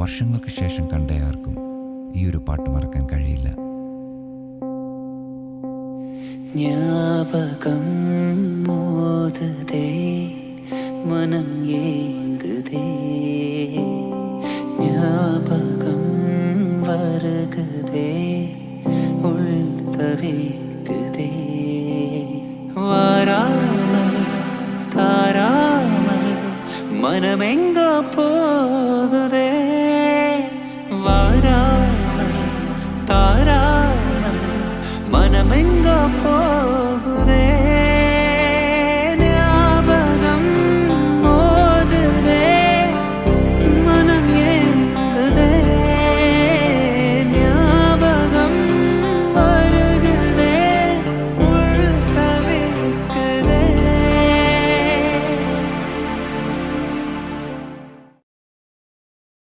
വർഷങ്ങൾക്ക് ശേഷം കണ്ട ആർക്കും ഈ ഒരു പാട്ട് മറക്കാൻ കഴിയില്ല. ஞாபகம் மோதுதே மனம் ஏங்குதே ஞாபகம் வருகுதே உள் தவிக்குதே வாராமல் தாராமல் மனமெங்கோ போ